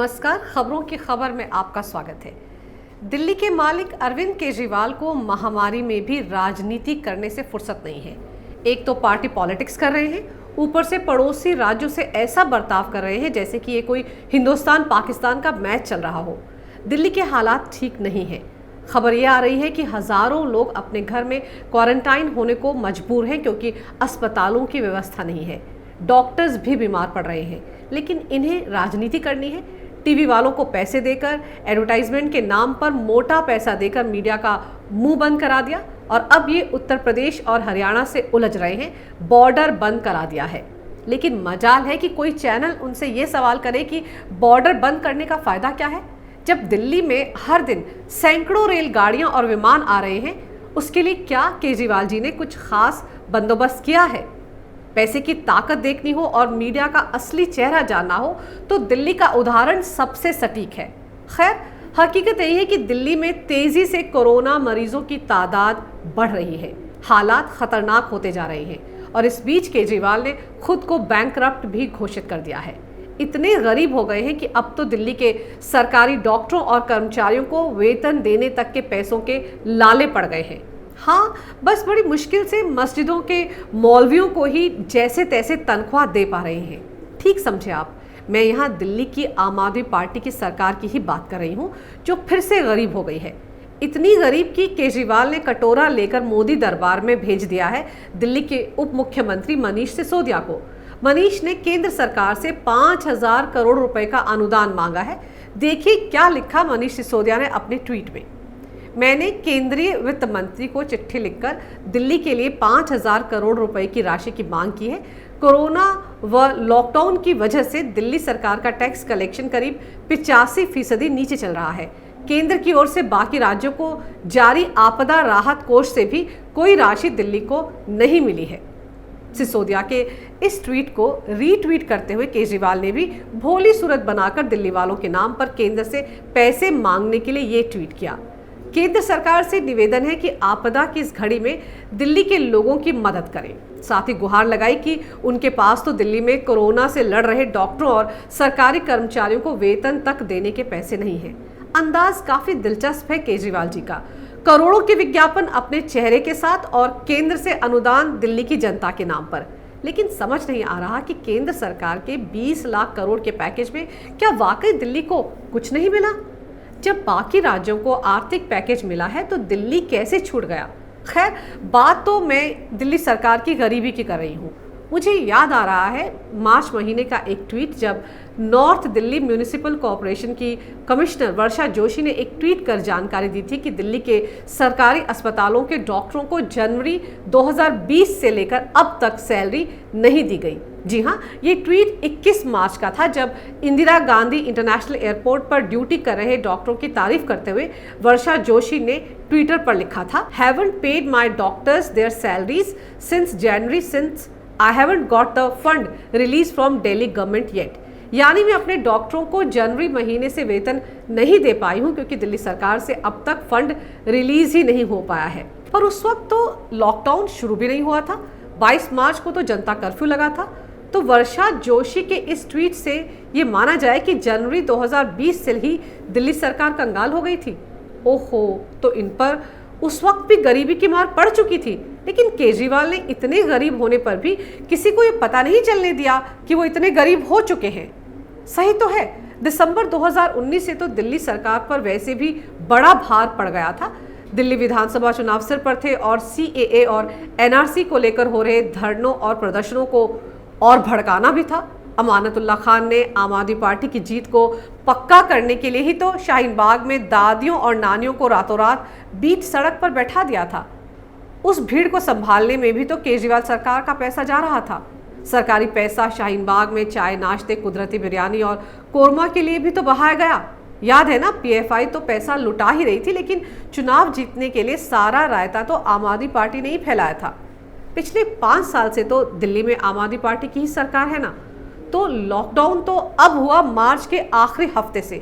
नमस्कार, खबरों की खबर में आपका स्वागत है। दिल्ली के मालिक अरविंद केजरीवाल को महामारी में भी राजनीति करने से फुर्सत नहीं है। एक तो पार्टी पॉलिटिक्स कर रहे हैं, ऊपर से पड़ोसी राज्यों से ऐसा बर्ताव कर रहे हैं जैसे कि ये कोई हिंदुस्तान पाकिस्तान का मैच चल रहा हो। दिल्ली के हालात ठीक नहीं है। खबर ये आ रही है कि हजारों लोग अपने घर में क्वारंटाइन होने को मजबूर हैं क्योंकि अस्पतालों की व्यवस्था नहीं है। डॉक्टर्स भी बीमार पड़ रहे हैं, लेकिन इन्हें राजनीति करनी है। टीवी वालों को पैसे देकर, एडवर्टाइजमेंट के नाम पर मोटा पैसा देकर मीडिया का मुंह बंद करा दिया और अब ये उत्तर प्रदेश और हरियाणा से उलझ रहे हैं, बॉर्डर बंद करा दिया है। लेकिन मजाल है कि कोई चैनल उनसे ये सवाल करे कि बॉर्डर बंद करने का फायदा क्या है, जब दिल्ली में हर दिन सैकड़ों रेलगाड़ियां और विमान आ रहे हैं। उसके लिए क्या केजरीवाल जी ने कुछ खास बंदोबस्त किया है? पैसे की ताकत देखनी हो और मीडिया का असली चेहरा जानना हो तो दिल्ली का उदाहरण सबसे सटीक है। खैर, हकीकत यही है कि दिल्ली में तेजी से कोरोना मरीजों की तादाद बढ़ रही है, हालात खतरनाक होते जा रहे हैं और इस बीच केजरीवाल ने खुद को बैंकरप्ट भी घोषित कर दिया है। इतने गरीब हो गए हैं कि अब तो दिल्ली के सरकारी डॉक्टरों और कर्मचारियों को वेतन देने तक के पैसों के लाले पड़ गए हैं। हाँ, बस बड़ी मुश्किल से मस्जिदों के मौलवियों को ही जैसे तैसे तनख्वाह दे पा रहे हैं। ठीक समझे आप, मैं यहाँ दिल्ली की आम आदमी पार्टी की सरकार की ही बात कर रही हूँ, जो फिर से गरीब हो गई है। इतनी गरीब कि केजरीवाल ने कटोरा लेकर मोदी दरबार में भेज दिया है दिल्ली के उप मुख्यमंत्री मनीष सिसोदिया को। मनीष ने केंद्र सरकार से 5,000 करोड़ रुपए का अनुदान मांगा है। देखिए क्या लिखा मनीष सिसोदिया ने अपने ट्वीट में। मैंने केंद्रीय वित्त मंत्री को चिट्ठी लिखकर दिल्ली के लिए 5,000 करोड़ रुपए की राशि की मांग की है। कोरोना व लॉकडाउन की वजह से दिल्ली सरकार का टैक्स कलेक्शन करीब 85% नीचे चल रहा है। केंद्र की ओर से बाकी राज्यों को जारी आपदा राहत कोष से भी कोई राशि दिल्ली को नहीं मिली है। सिसोदिया के इस ट्वीट को रीट्वीट करते हुए केजरीवाल ने भी भोली सूरत बनाकर दिल्ली वालों के नाम पर केंद्र से पैसे मांगने के लिए ये ट्वीट किया। केंद्र सरकार से निवेदन है कि आपदा की इस घड़ी में दिल्ली के लोगों की मदद करें। साथ ही गुहार लगाई कि उनके पास तो दिल्ली में कोरोना से लड़ रहे डॉक्टरों और सरकारी कर्मचारियों को वेतन तक देने के पैसे नहीं हैं। अंदाज काफी दिलचस्प है केजरीवाल जी का। करोड़ों के विज्ञापन अपने चेहरे के साथ और केंद्र से अनुदान दिल्ली की जनता के नाम पर। लेकिन समझ नहीं आ रहा कि केंद्र सरकार के 20 लाख करोड़ के पैकेज में क्या वाकई दिल्ली को कुछ नहीं मिला? जब बाकी राज्यों को आर्थिक पैकेज मिला है तो दिल्ली कैसे छूट गया? खैर, बात तो मैं दिल्ली सरकार की गरीबी की कर रही हूँ। मुझे याद आ रहा है मार्च महीने का एक ट्वीट, जब नॉर्थ दिल्ली म्यूनिसिपल कॉरपोरेशन की कमिश्नर वर्षा जोशी ने एक ट्वीट कर जानकारी दी थी कि दिल्ली के सरकारी अस्पतालों के डॉक्टरों को जनवरी 2020 से लेकर अब तक सैलरी नहीं दी गई। जी हाँ, ये ट्वीट 21 मार्च का था, जब इंदिरा गांधी इंटरनेशनल एयरपोर्ट पर ड्यूटी कर रहे डॉक्टरों की तारीफ करते हुए वर्षा जोशी ने ट्विटर पर लिखा था, "Haven't paid my doctors their salaries since January, since I haven't got the fund released from Delhi government yet." यानी मैं अपने डॉक्टरों को जनवरी महीने से वेतन नहीं दे पाई हूँ क्योंकि दिल्ली सरकार से अब तक फंड रिलीज ही नहीं हो पाया है। और उस वक्त तो लॉकडाउन शुरू भी नहीं हुआ था। 22 मार्च को तो जनता कर्फ्यू लगा था। तो वर्षा जोशी के इस ट्वीट से ये माना जाए कि जनवरी 2020 से ही दिल्ली सरकार कंगाल हो गई थी। ओहो, तो इन पर उस वक्त भी गरीबी की मार पड़ चुकी थी, लेकिन केजरीवाल ने इतने गरीब होने पर भी किसी को ये पता नहीं चलने दिया कि वो इतने गरीब हो चुके हैं। सही तो है, दिसंबर 2019 से तो दिल्ली सरकार पर वैसे भी बड़ा भार पड़ गया था। दिल्ली विधानसभा चुनाव सिर पर थे और CAA और NRC को लेकर हो रहे धरनों और प्रदर्शनों को और भड़काना भी था। अमानतुल्लाह खान ने आम आदमी पार्टी की जीत को पक्का करने के लिए ही तो शाहीन बाग में दादियों और नानियों को रातों रात बीच सड़क पर बैठा दिया था। उस भीड़ को संभालने में भी तो केजरीवाल सरकार का पैसा जा रहा था। सरकारी पैसा शाहीन बाग में चाय नाश्ते, कुदरती बिरयानी और कोरमा के लिए भी तो बहाया गया। याद है ना, PFI तो पैसा लुटा ही रही थी, लेकिन चुनाव जीतने के लिए सारा रायता तो आम आदमी पार्टी ने ही फैलाया था। पिछले 5 साल से तो दिल्ली में आम आदमी पार्टी की ही सरकार है ना। तो लॉकडाउन तो अब हुआ मार्च के आखिरी हफ्ते से।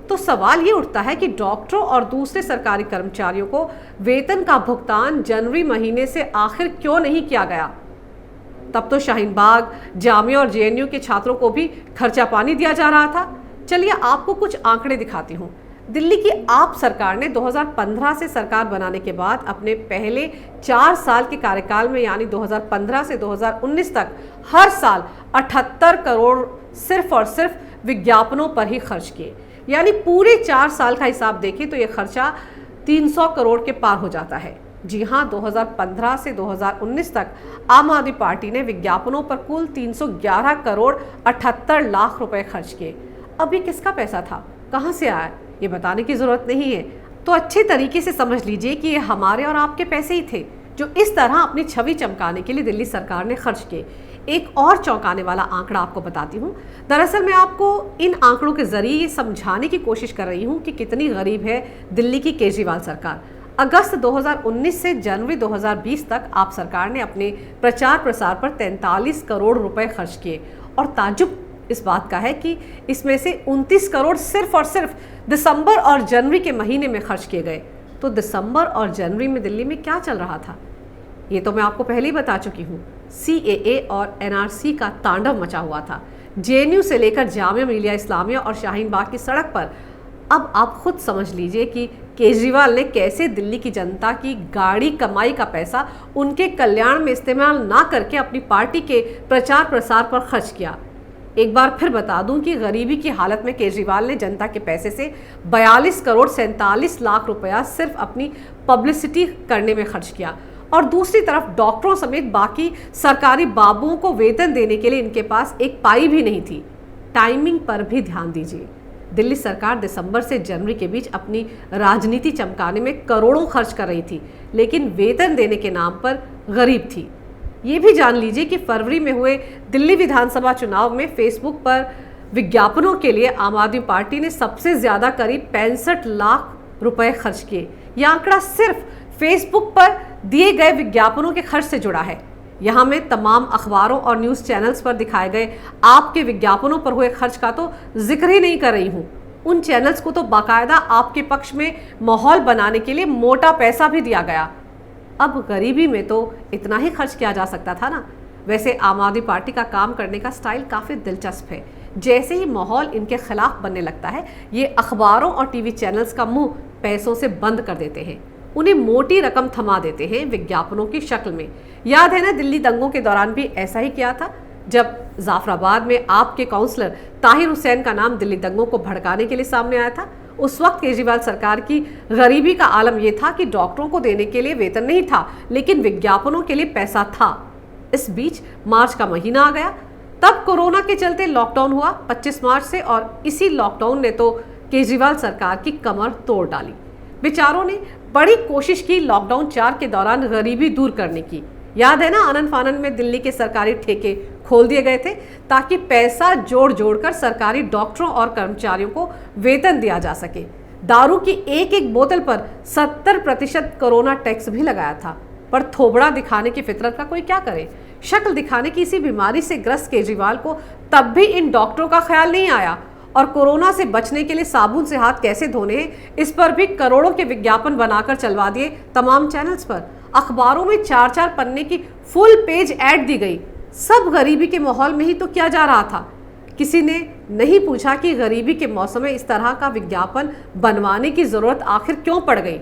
तो सवाल ये उठता है कि डॉक्टरों और दूसरे सरकारी कर्मचारियों को वेतन का भुगतान जनवरी महीने से आखिर क्यों नहीं किया गया? तब तो शाहीन बाग, जामिया और JNU के छात्रों को भी खर्चा पानी दिया जा रहा था। चलिए आपको कुछ आंकड़े दिखाती हूँ। दिल्ली की आप सरकार ने 2015 से सरकार बनाने के बाद अपने पहले 4 साल के कार्यकाल में यानी 2015 से 2019 तक हर साल 78 करोड़ सिर्फ और सिर्फ विज्ञापनों पर ही खर्च किए। यानी पूरे 4 साल का हिसाब देखें तो ये खर्चा 300 करोड़ के पार हो जाता है। जी हाँ, 2015 से 2019 तक आम आदमी पार्टी ने विज्ञापनों पर कुल 311 करोड़ 78 लाख रुपए खर्च किए। अब ये किसका पैसा था, कहाँ से आया, ये बताने की जरूरत नहीं है। तो अच्छे तरीके से समझ लीजिए कि ये हमारे और आपके पैसे ही थे जो इस तरह अपनी छवि चमकाने के लिए दिल्ली सरकार ने खर्च किए। एक और चौंकाने वाला आंकड़ा आपको बताती हूँ। दरअसल मैं आपको इन आंकड़ों के जरिए ये समझाने की कोशिश कर रही हूँ कि कितनी गरीब है दिल्ली की केजरीवाल सरकार। अगस्त 2019 से जनवरी 2020 तक आप सरकार ने अपने प्रचार प्रसार पर 43 करोड़ रुपए खर्च किए और ताज्जुब इस बात का है कि इसमें से 29 करोड़ सिर्फ और सिर्फ दिसंबर और जनवरी के महीने में खर्च किए गए। तो दिसंबर और जनवरी में दिल्ली में क्या चल रहा था ये तो मैं आपको पहले ही बता चुकी हूँ। CAA और NRC का तांडव मचा हुआ था। JNU से लेकर जामिया मिलिया इस्लामिया और शाहीन बाग की सड़क पर। अब आप खुद समझ लीजिए कि केजरीवाल ने कैसे दिल्ली की जनता की गाड़ी कमाई का पैसा उनके कल्याण में इस्तेमाल ना करके अपनी पार्टी के प्रचार प्रसार पर खर्च किया। एक बार फिर बता दूं कि गरीबी की हालत में केजरीवाल ने जनता के पैसे से 42 करोड़ 47 लाख रुपया सिर्फ अपनी पब्लिसिटी करने में खर्च किया और दूसरी तरफ डॉक्टरों समेत बाकी सरकारी बाबुओं को वेतन देने के लिए इनके पास एक पाई भी नहीं थी। टाइमिंग पर भी ध्यान दीजिए। दिल्ली सरकार दिसंबर से जनवरी के बीच अपनी राजनीति चमकाने में करोड़ों खर्च कर रही थी, लेकिन वेतन देने के नाम पर गरीब थी। ये भी जान लीजिए कि फरवरी में हुए दिल्ली विधानसभा चुनाव में फेसबुक पर विज्ञापनों के लिए आम आदमी पार्टी ने सबसे ज्यादा करीब 65 लाख रुपए खर्च किए। यह आंकड़ा सिर्फ फेसबुक पर दिए गए विज्ञापनों के खर्च से जुड़ा है। यहाँ मैं तमाम अखबारों और न्यूज़ चैनल्स पर दिखाए गए आपके विज्ञापनों पर हुए खर्च का तो जिक्र ही नहीं कर रही हूँ। उन चैनल्स को तो बाकायदा आपके पक्ष में माहौल बनाने के लिए मोटा पैसा भी दिया गया। अब गरीबी में तो इतना ही खर्च किया जा सकता था ना। वैसे आम आदमी पार्टी का काम करने का स्टाइल काफ़ी दिलचस्प है। जैसे ही माहौल इनके खिलाफ बनने लगता है, ये अखबारों और टीवी चैनल्स का मुंह पैसों से बंद कर देते हैं। उन्हें मोटी रकम थमा देते हैं विज्ञापनों की शक्ल में। याद है ना, दिल्ली दंगों के दौरान भी ऐसा ही किया था, जब जाफराबाद में आपके काउंसलर ताहिर हुसैन का नाम दिल्ली दंगों को भड़काने के लिए सामने आया था। उस वक्त केजरीवाल सरकार की गरीबी का आलम यह था कि डॉक्टरों को देने के लिए वेतन नहीं था, लेकिन विज्ञापनों के लिए पैसा था। इस बीच मार्च का महीना आ गया, तब कोरोना के चलते लॉकडाउन हुआ 25 मार्च से, और इसी लॉकडाउन ने तो केजरीवाल सरकार की कमर तोड़ डाली। बेचारों ने बड़ी कोशिश की लॉकडाउन 4 के दौरान गरीबी दूर करने की। याद है ना, आनन फानन में दिल्ली के सरकारी ठेके खोल दिए गए थे ताकि पैसा जोड़ जोड़कर सरकारी डॉक्टरों और कर्मचारियों को वेतन दिया जा सके। दारू की एक एक बोतल पर 70% कोरोना टैक्स भी लगाया था। पर थोबड़ा दिखाने की फितरत का कोई क्या करे। शक्ल दिखाने की इसी बीमारी से ग्रस्त केजरीवाल को तब भी इन डॉक्टरों का ख्याल नहीं आया, और कोरोना से बचने के लिए साबुन से हाथ कैसे धोने हैं इस पर भी करोड़ों के विज्ञापन बनाकर चलवा दिए तमाम चैनल्स पर। अखबारों में 4-4 पन्ने की फुल पेज ऐड दी गई। सब गरीबी के माहौल में ही तो किया जा रहा था। किसी ने नहीं पूछा कि गरीबी के मौसम में इस तरह का विज्ञापन बनवाने की जरूरत आखिर क्यों पड़ गई।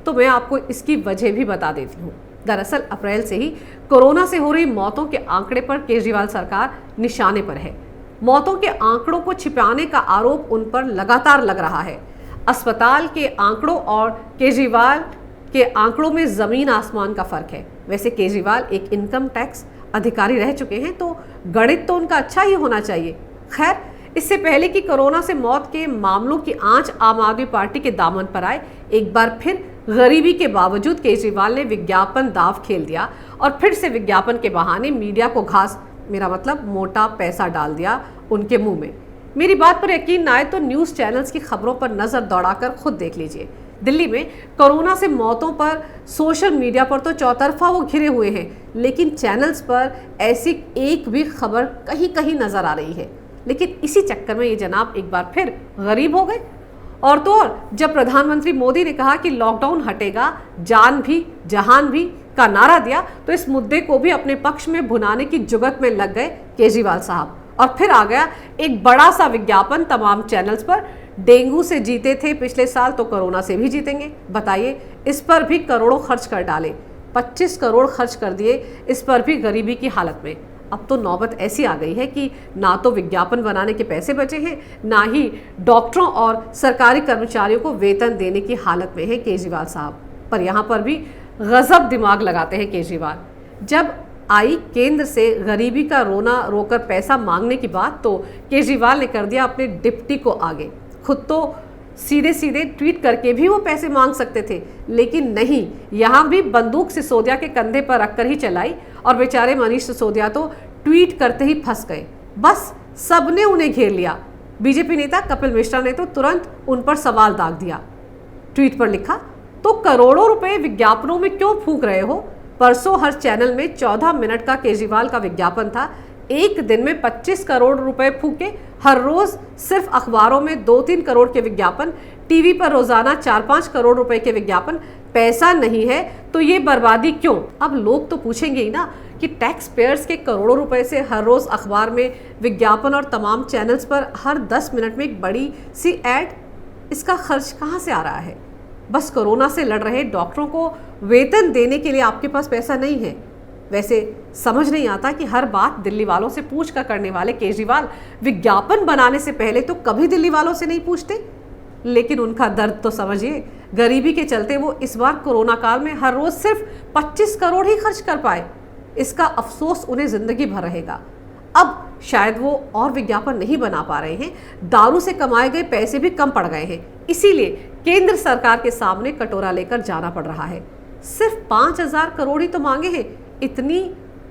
तो मैं आपको इसकी वजह भी बता देती हूँ। दरअसल अप्रैल से ही कोरोना से हो रही मौतों के आंकड़े पर केजरीवाल सरकार निशाने पर है। मौतों के आंकड़ों को छिपाने का आरोप उन पर लगातार लग रहा है। अस्पताल के आंकड़ों और केजरीवाल के आंकड़ों में जमीन आसमान का फर्क है। वैसे केजरीवाल एक इनकम टैक्स अधिकारी रह चुके हैं, तो गणित तो उनका अच्छा ही होना चाहिए। खैर, इससे पहले कि कोरोना से मौत के मामलों की आंच आम आदमी पार्टी के दामन पर आए, एक बार फिर गरीबी के बावजूद केजरीवाल ने विज्ञापन दाव खेल दिया और फिर से विज्ञापन के बहाने मीडिया को घास, मेरा मतलब मोटा पैसा डाल दिया उनके मुंह में। मेरी बात पर यकीन ना आए तो न्यूज़ चैनल्स की खबरों पर नज़र दौड़ाकर खुद देख लीजिए। दिल्ली में कोरोना से मौतों पर सोशल मीडिया पर तो चौतरफा वो घिरे हुए हैं, लेकिन चैनल्स पर ऐसी एक भी खबर कहीं कहीं नज़र आ रही है। लेकिन इसी चक्कर में ये जनाब एक बार फिर गरीब हो गए। और तो और, जब प्रधानमंत्री मोदी ने कहा कि लॉकडाउन हटेगा, जान भी जहान भी का नारा दिया, तो इस मुद्दे को भी अपने पक्ष में भुनाने की जुगत में लग गए केजरीवाल साहब और फिर आ गया एक बड़ा सा विज्ञापन तमाम चैनल्स पर, डेंगू से जीते थे पिछले साल तो कोरोना से भी जीतेंगे। बताइए, इस पर भी करोड़ों खर्च कर डाले, 25 करोड़ खर्च कर दिए इस पर भी गरीबी की हालत में। अब तो नौबत ऐसी आ गई है कि ना तो विज्ञापन बनाने के पैसे बचे हैं, ना ही डॉक्टरों और सरकारी कर्मचारियों को वेतन देने की हालत में है केजरीवाल साहब। पर यहाँ पर भी गजब दिमाग लगाते हैं केजरीवाल। जब आई केंद्र से गरीबी का रोना रोकर पैसा मांगने की बात, तो केजरीवाल ने कर दिया अपने डिप्टी को आगे। खुद तो सीधे सीधे ट्वीट करके भी वो पैसे मांग सकते थे, लेकिन नहीं, यहाँ भी बंदूक सिसोदिया के कंधे पर रखकर ही चलाई और बेचारे मनीष सिसोदिया तो ट्वीट करते ही फंस गए। बस सबने उन्हें घेर लिया। बीजेपी नेता कपिल मिश्रा ने तो तुरंत उन पर सवाल दाग दिया। ट्वीट पर लिखा, तो करोड़ों रुपए विज्ञापनों में क्यों फूंक रहे हो? परसों हर चैनल में 14 मिनट का केजरीवाल का विज्ञापन था, एक दिन में 25 करोड़ रुपए फूके। हर रोज सिर्फ अखबारों में 2-3 करोड़ के विज्ञापन, टीवी पर रोजाना 4-5 करोड़ रुपए के विज्ञापन। पैसा नहीं है तो ये बर्बादी क्यों? अब लोग तो पूछेंगे ही ना कि टैक्स पेयर्स के करोड़ों रुपए से हर रोज अखबार में विज्ञापन और तमाम चैनल्स पर हर 10 मिनट में एक बड़ी सी एड, इसका खर्च कहाँ से आ रहा है? बस कोरोना से लड़ रहे डॉक्टरों को वेतन देने के लिए आपके पास पैसा नहीं है। वैसे समझ नहीं आता कि हर बात दिल्ली वालों से पूछ कर करने वाले केजरीवाल विज्ञापन बनाने से पहले तो कभी दिल्ली वालों से नहीं पूछते। लेकिन उनका दर्द तो समझिए, गरीबी के चलते वो इस बार कोरोना काल में हर रोज सिर्फ 25 करोड़ ही खर्च कर पाए। इसका अफसोस उन्हें जिंदगी भर रहेगा। अब शायद वो और विज्ञापन नहीं बना पा रहे हैं, दारू से कमाए गए पैसे भी कम पड़ गए हैं, इसीलिए केंद्र सरकार के सामने कटोरा लेकर जाना पड़ रहा है। सिर्फ 5,000 करोड़ ही तो मांगे हैं, इतनी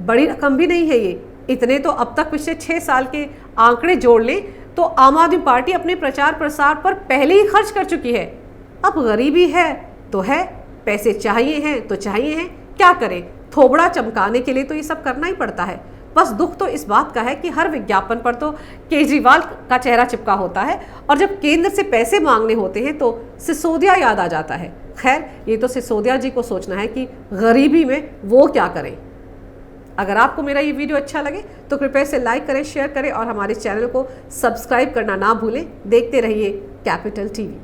बड़ी रकम भी नहीं है ये। इतने तो अब तक पिछले 6 साल के आंकड़े जोड़ लें तो आम आदमी पार्टी अपने प्रचार प्रसार पर पहले ही खर्च कर चुकी है। अब गरीबी है तो है, पैसे चाहिए हैं तो चाहिए हैं, क्या करें? थोबड़ा चमकाने के लिए तो ये सब करना ही पड़ता है। बस दुख तो इस बात का है कि हर विज्ञापन पर तो केजरीवाल का चेहरा चिपका होता है और जब केंद्र से पैसे मांगने होते हैं तो सिसोदिया याद आ जाता है। खैर, ये तो सिसोदिया जी को सोचना है कि गरीबी में वो क्या करें। अगर आपको मेरा ये वीडियो अच्छा लगे तो कृपया इसे लाइक करें, शेयर करें और हमारे चैनल को सब्सक्राइब करना ना भूलें। देखते रहिए कैपिटल टीवी।